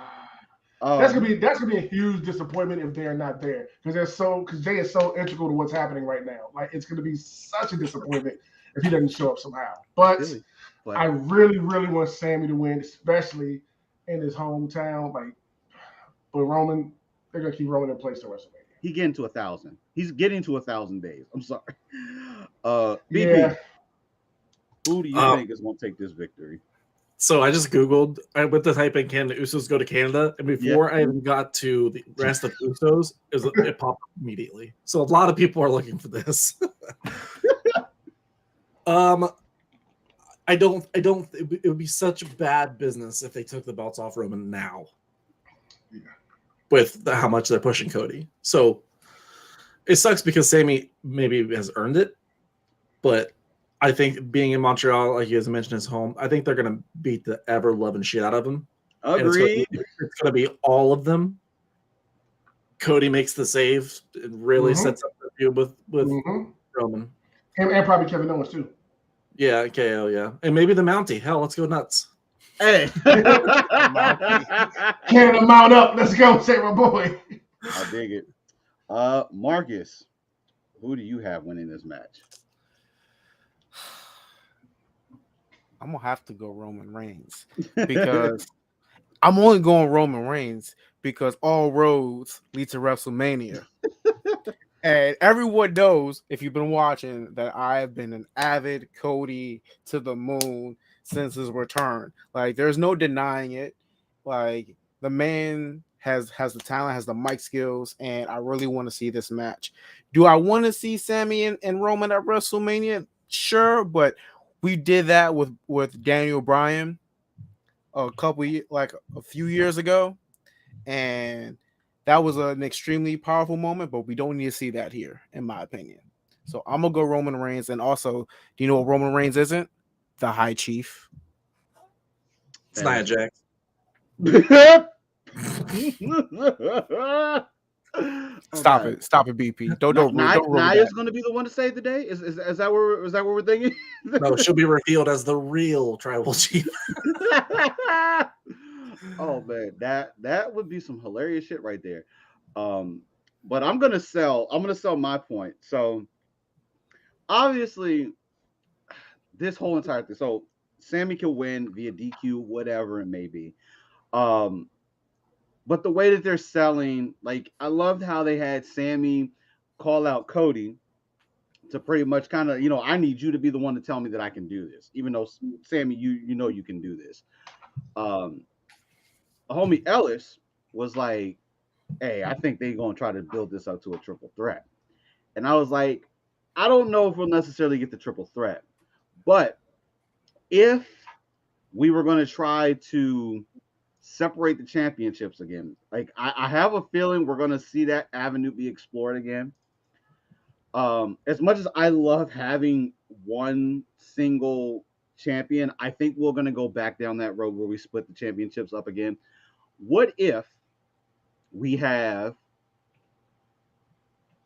Um, That's gonna be a huge disappointment if they're not there because Jay is so integral to what's happening right now. Like it's gonna be such a disappointment if he doesn't show up somehow. I But feel you. But I really, really want Sammy to win, especially in his hometown. But Roman, they're gonna keep Roman in place till WrestleMania. he getting to 1,000. He's getting to 1,000 days. I'm sorry. Yeah, BP, who do you Um, think is going to take this victory? So I just Googled, I went to type in Canada Usos go to Canada, and before I even got to the rest of Usos, it popped up immediately. So a lot of people are looking for this. It would be such bad business if they took the belts off Roman now. Yeah. With how much they're pushing Cody. So it sucks because Sammy maybe has earned it, but I think being in Montreal, like you guys mentioned, his home, I think they're going to beat the ever-loving shit out of him. Agreed. And it's going to be all of them. Cody makes the save. It really sets up the feud with Roman. Him and probably Kevin Owens too. Yeah, KO, yeah. And maybe the Mountie. Hell, let's go nuts. Hey. Canada mount up. Let's go, say my boy. I dig it. Marcus, who do you have winning this match? I'm gonna have to go Roman Reigns because I'm only going Roman Reigns because all roads lead to WrestleMania. And everyone knows, if you've been watching, that I've been an avid Cody to the moon since his return. Like, there's no denying it. Like, the man has the talent, has the mic skills, and I really want to see this match. Do I want to see Sammy and Roman at WrestleMania? Sure, but we did that with Daniel Bryan a few years ago, and that was an extremely powerful moment, but we don't need to see that here, in my opinion. So I'm gonna go Roman Reigns. And also, do you know what Roman Reigns isn't? The High Chief. It's Nia Jax. Stop it, BP. Don't Nia's going to be the one to save the day. Is that what we're thinking? No, she'll be revealed as the real tribal chief. Oh man, that would be some hilarious shit right there. But I'm gonna sell my point. So obviously, this whole entire thing. So Sammy can win via DQ, whatever it may be. But the way that they're selling, like, I loved how they had Sammy call out Cody to pretty much kind of, I need you to be the one to tell me that I can do this, even though Sammy, you know you can do this. Homie Ellis was like, hey, I think they're going to try to build this up to a triple threat. And I was like, I don't know if we'll necessarily get the triple threat, but if we were going to try to separate the championships again, like I have a feeling we're going to see that avenue be explored again. As much as I love having one single champion, I think we're going to go back down that road where we split the championships up again. What if we have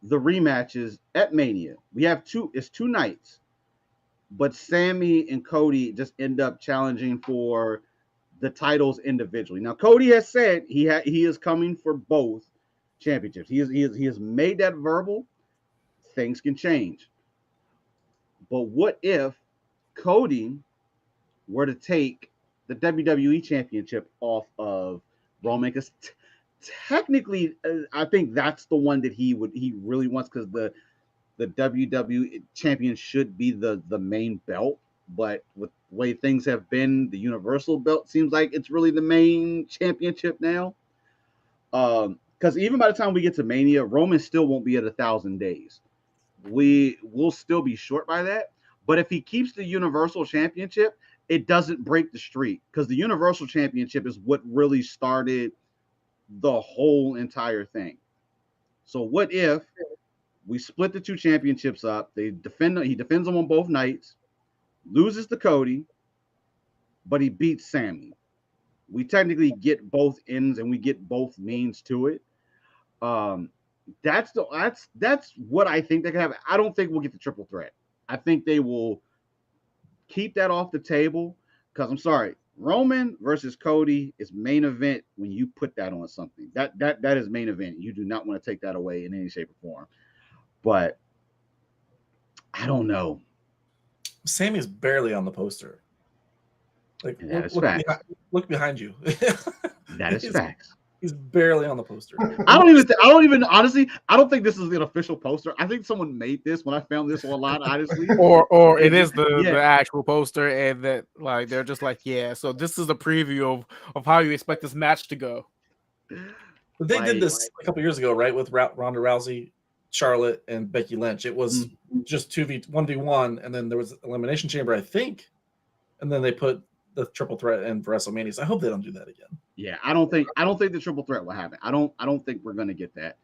the rematches at Mania? We have it's 2 nights, but Sammy and Cody just end up challenging for the titles individually. Now, Cody has said he is coming for both championships. He has made that verbal. Things can change. But what if Cody were to take the WWE Championship off of Roman? Because technically, I think that's the one that he really wants, because the WWE Champion should be the main belt. But with the way things have been, the Universal belt seems like it's really the main championship now. Because even by the time we get to Mania, Roman still won't be at 1,000 days. We will still be short by that. But if he keeps the Universal Championship, it doesn't break the streak, because the Universal Championship is what really started the whole entire thing. So what if we split the 2 championships up? He defends them on both nights, loses to Cody, but he beats Sammy. We technically get both ends and we get both means to it. that's what I think they can have. I don't think we'll get the triple threat. I think they will keep that off the table because I'm sorry, Roman versus Cody is main event when you put that on something. That is main event. You do not want to take that away in any shape or form. But I don't know. Sammy's barely on the poster. Like look behind you. That is facts. He's barely on the poster. I don't even honestly. I don't think this is an official poster. I think someone made this when I found this online. Honestly, or it is the actual poster, and that like they're just like, yeah. So this is a preview of how you expect this match to go. But they did this a couple years ago, right? With Ronda Rousey, Charlotte, and Becky Lynch. It was just 1v1, and then there was Elimination Chamber, I think, and then they put the triple threat in for WrestleMania. So I hope they don't do that again. Yeah, I don't think the triple threat will happen. I don't think we're gonna get that.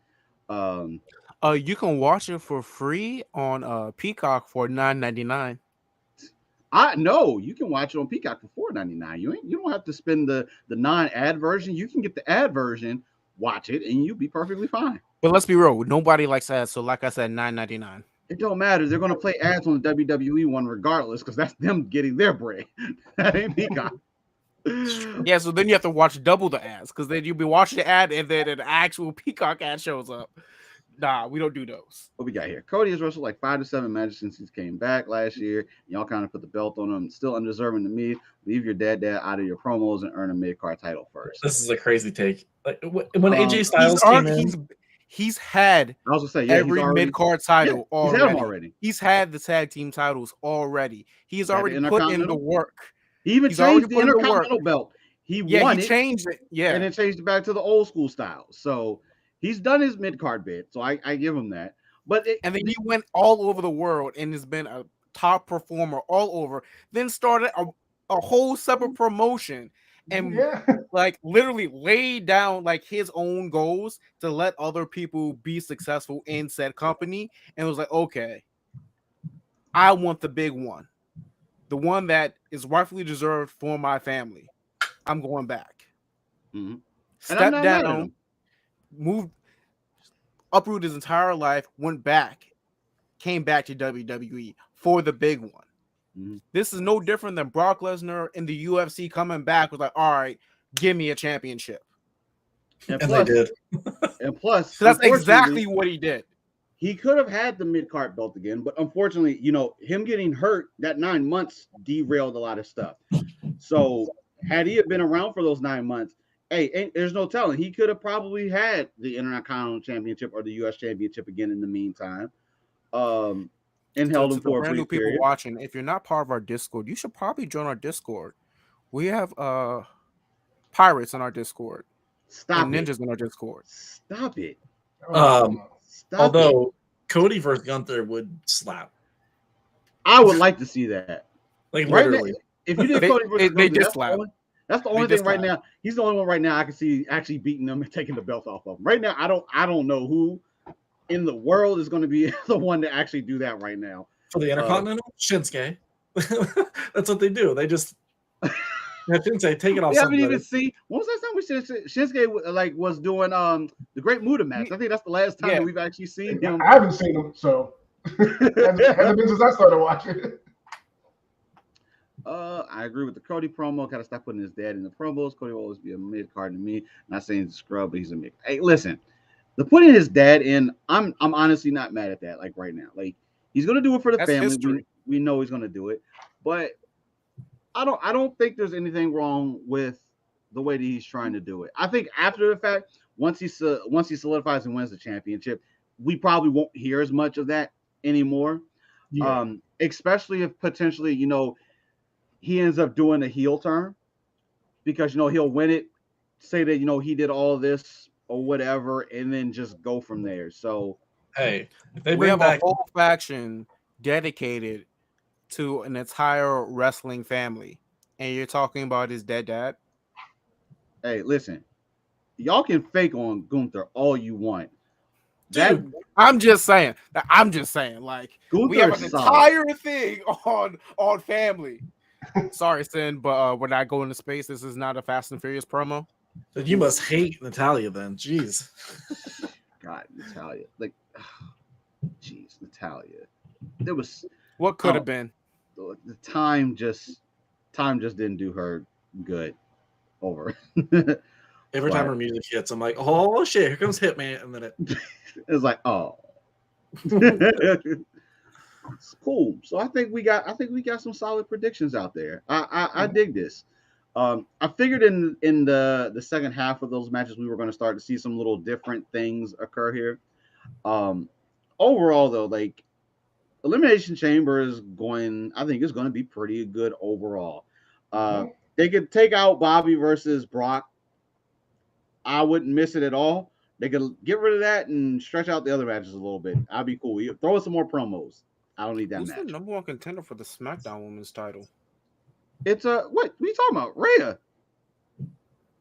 You can watch it for free on Peacock for $9.99. No, you can watch it on Peacock for $4.99. You don't have to spend the non-ad version. You can get the ad version, watch it, and you'll be perfectly fine. But let's be real, nobody likes ads. So like I said, $9.99. It don't matter. They're gonna play ads on the WWE one regardless, because that's them getting their bread. That ain't Peacock. Yeah, so then you have to watch double the ads, because then you'll be watching the ad and then an actual Peacock ad shows up. Nah, we don't do those. What we got here? Cody has wrestled like 5 to 7 matches since he came back last year. Y'all kind of put the belt on him. Still undeserving to me. Leave your dad out of your promos and earn a mid-card title first. This is a crazy take. Like when AJ Styles came in, he's had I was gonna say every mid-card title already. He's had them already. He's had the tag team titles already. He's already put in the work. He even changed the Intercontinental belt. He won it. Changed it. Yeah, and then changed it back to the old school style. So he's done his mid-card bit. So I give him that. But and then he went all over the world and has been a top performer all over. Then started a whole separate promotion and like literally laid down like his own goals to let other people be successful in said company, and was like, okay, I want the big one, the one that is rightfully deserved for my family. I'm going back. Step down, moved, uprooted his entire life, went back, came back to WWE for the big one. This is no different than Brock Lesnar in the UFC coming back was like, all right, give me a championship. And plus, they did. And plus, so that's exactly what he did. He could have had the mid-card belt again, but unfortunately, him getting hurt, that 9 months derailed a lot of stuff. So had he been around for those 9 months, there's no telling. He could have probably had the Intercontinental Championship or the U.S. Championship again in the meantime. And held him for a brief people period. Watching, if you're not part of our Discord, you should probably join our Discord. We have pirates in our Discord. Ninjas in our Discord. Stop it. Although Cody versus Gunther would slap. I would like to see that. Like literally. Now, if you did Cody versus they Gunther, did slap. That's the only thing right now. He's the only one right now I can see actually beating them and taking the belt off of him. Right now, I don't know who in the world is going to be the one to actually do that right now. For the Intercontinental? Shinsuke. That's what they do. They just Shinsuke take it off. We haven't even seen. When was that time Shinsuke was doing the Great Muta match? I think that's the last time that we've actually seen him. I haven't seen him, so hasn't been since I started watching. I agree with the Cody promo. Gotta stop putting his dad in the promos. Cody will always be a mid card to me. Not saying he's a scrub, but he's a mid. Hey, listen, the putting his dad in, I'm honestly not mad at that. Like right now, like he's gonna do it for the family. We know he's gonna do it, but I don't think there's anything wrong with the way that he's trying to do it. I think after the fact, once he solidifies and wins the championship, we probably won't hear as much of that anymore. Yeah. Especially if potentially he ends up doing a heel turn, because he'll win it, say that he did all this or whatever, and then just go from there. So hey, if we have a whole faction dedicated to an entire wrestling family, and you're talking about his dead dad. Hey, listen, y'all can fake on Gunther all you want. Dude, I'm just saying, like Gunther, we have an entire thing on family. Sorry, Sin, but when I go into space, this is not a Fast and Furious promo. You must hate Natalia then. Jeez. God, Natalia. Like, jeez, Natalia. There was What could have been? the time just didn't do her good over. Every time her music hits, I'm like, oh shit, here comes Hitman, and then it's like, oh. It's cool. So I think we got some solid predictions out there. I dig this. I figured in the second half of those matches we were going to start to see some little different things occur here. Overall though, like Elimination Chamber I think is going to be pretty good overall. They could take out Bobby versus Brock. I wouldn't miss it at all. They could get rid of that and stretch out the other matches a little bit. I'd be cool. Throw us some more promos. I don't need that Who's match. the number one contender for the SmackDown Women's title? It's what are you talking about? Rhea.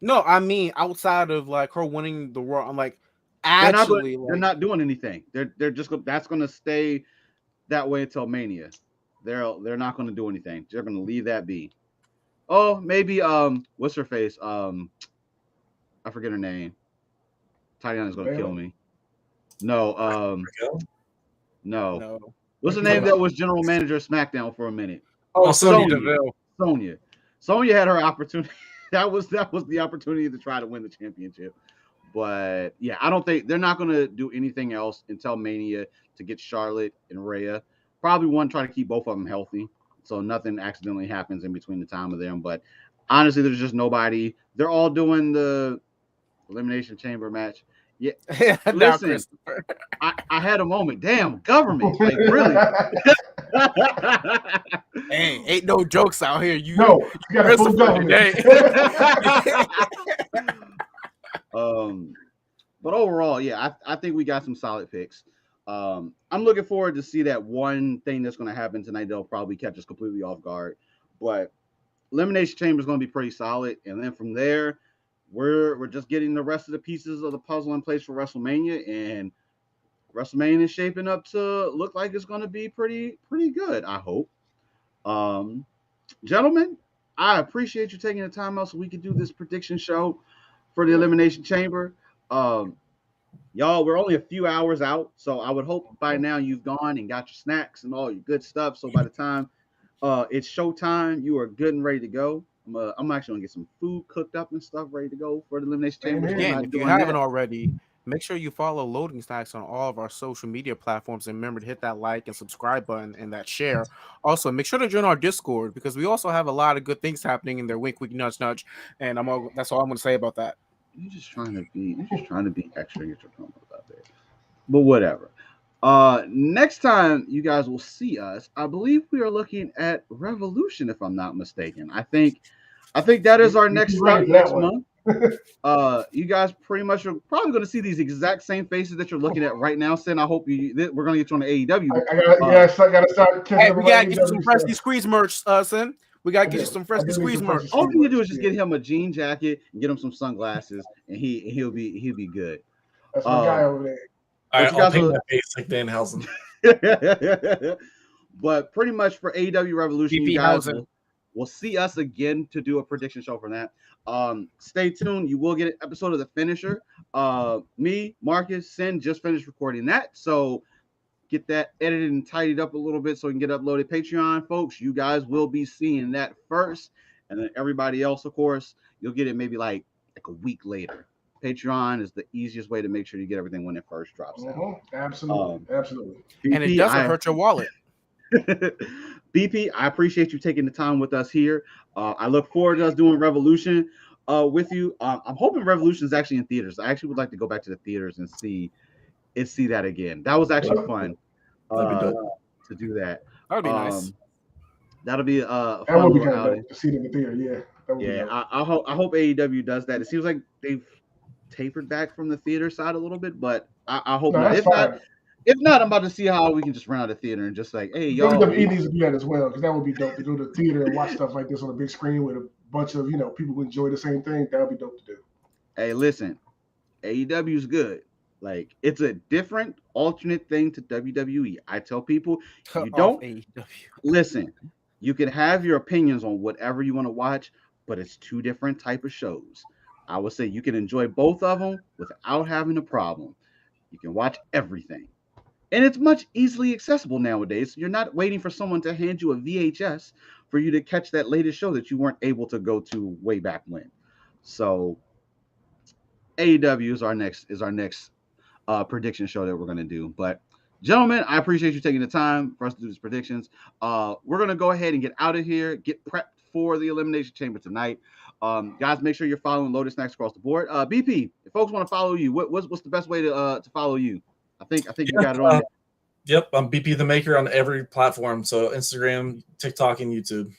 No, I mean outside of like her winning the Raw. I'm like, actually, they're not doing anything. They're just that's going to stay that way until Mania. They're not going to do anything. They're going to leave that be. Oh, maybe what's her face? I forget her name. Tatiana's going to kill me. No, no. What's the name that was general manager of SmackDown for a minute? Oh, Sonya Deville. Sonya had her opportunity. that was the opportunity to try to win the championship. But yeah, I don't think they're not going to do anything else until Mania to get Charlotte and Rhea. Probably one try to keep both of them healthy, so nothing accidentally happens in between the time of them. But honestly, there's just nobody. They're all doing the Elimination Chamber match. Yeah, listen, I had a moment. Damn, government, like really. Hey, ain't no jokes out here. You got a full government. But overall, yeah, I think we got some solid picks. I'm looking forward to see that one thing that's going to happen tonight. They'll probably catch us completely off guard, but Elimination Chamber is going to be pretty solid, and then from there, we're just getting the rest of the pieces of the puzzle in place for WrestleMania, and WrestleMania is shaping up to look like it's going to be pretty good. I hope. Gentlemen, I appreciate you taking the time out so we could do this prediction show for the Elimination Chamber. Y'all, we're only a few hours out, so I would hope by now you've gone and got your snacks and all your good stuff. So by the time it's showtime, you are good and ready to go. I'm actually gonna get some food cooked up and stuff ready to go for the Elimination Chamber. Again, if you haven't already, make sure you follow Loading Stacks on all of our social media platforms, and remember to hit that like and subscribe button and that share. Also, make sure to join our Discord because we also have a lot of good things happening in there. Wink, wink, nudge, nudge. And that's all I'm going to say about that. You're just trying to be extra and get your promos out there. But whatever. Next time you guys will see us, I believe we are looking at Revolution, if I'm not mistaken. I think that is our next stop next month. You guys pretty much are probably going to see these exact same faces that you're looking at right now. Sin, I hope we're going to get you on the AEW. I got to start. Hey, we got to get you some Freshly Squeezed merch, Sin. We got to get you some Freshly Squeezed merch. All we need to do is just get him a jean jacket and get him some sunglasses, and he'll be good. That's my guy over there. All right, I'll paint my face like Dan Helson. But pretty much for AEW Revolution, you guys will see us again to do a prediction show for that. Stay tuned. You will get an episode of The Finisher. Me, Marcus, Sin just finished recording that. So get that edited and tidied up a little bit so we can get uploaded. Patreon, folks, you guys will be seeing that first. And then everybody else, of course, you'll get it maybe like a week later. Patreon is the easiest way to make sure you get everything when it first drops out. Absolutely. Absolutely. BP, and it doesn't hurt your wallet. BP, I appreciate you taking the time with us here. I look forward to us doing Revolution with you. I'm hoping Revolution is actually in theaters. I actually would like to go back to the theaters and see that again. That was actually fun to do that. That would be nice. That'll be a fun little outing. To see it in the theater, yeah. I hope AEW does that. It seems like they've tapered back from the theater side a little bit, but I hope not. If not, I'm about to see how we can just run out of theater and just like, hey, y'all. WWE needs to do that as well, because that would be dope to go to the theater and watch stuff like this on a big screen with a bunch of people who enjoy the same thing. That would be dope to do. Hey, listen, AEW is good. Like, it's a different alternate thing to WWE. I tell people, you don't listen. You can have your opinions on whatever you want to watch, but it's two different type of shows. I would say you can enjoy both of them without having a problem. You can watch everything. And it's much easily accessible nowadays. So you're not waiting for someone to hand you a VHS for you to catch that latest show that you weren't able to go to way back when. So AEW is our next prediction show that we're gonna do. But gentlemen, I appreciate you taking the time for us to do these predictions. We're gonna go ahead and get out of here, get prepped for the Elimination Chamber tonight. Guys, make sure you're following Lotus Snacks across the board. BP, if folks want to follow you, what's the best way to follow you? I think you got it on there. Yep, I'm BP the Maker on every platform. So Instagram, TikTok, and YouTube.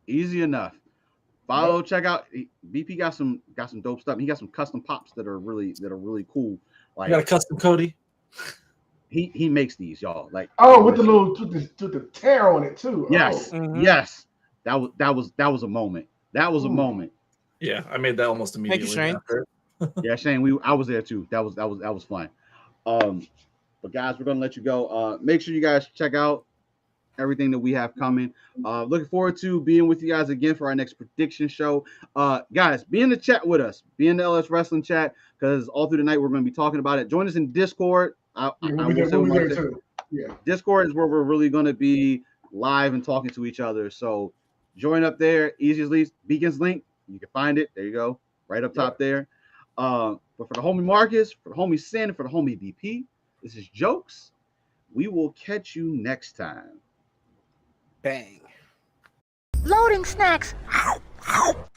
Easy enough. Follow, check out. BP got some dope stuff. He got some custom pops that are really cool. Like, You got a custom Cody. He makes these, y'all. Like, with the little with the tear on it too. Yes, yes. That was a moment. That was a moment. Yeah, I made that almost immediately. Thank you, Shane. Yeah, Shane. I was there too. That was fun. But guys, we're gonna let you go. Make sure you guys check out everything that we have coming. Looking forward to being with you guys again for our next prediction show. Guys, be in the chat with us. Be in the LS Wrestling chat, because all through the night we're going to be talking about it. Join us in Discord. We'll be there too. Yeah. Discord is where we're really going to be live and talking to each other. So join up there. Easiest Beacon's link. You can find it. There you go. Right up top there. But for the homie Marcus, for the homie Sin, and for the homie BP, this is Jokes. We will catch you next time. Bang. Loading snacks. Ow, ow.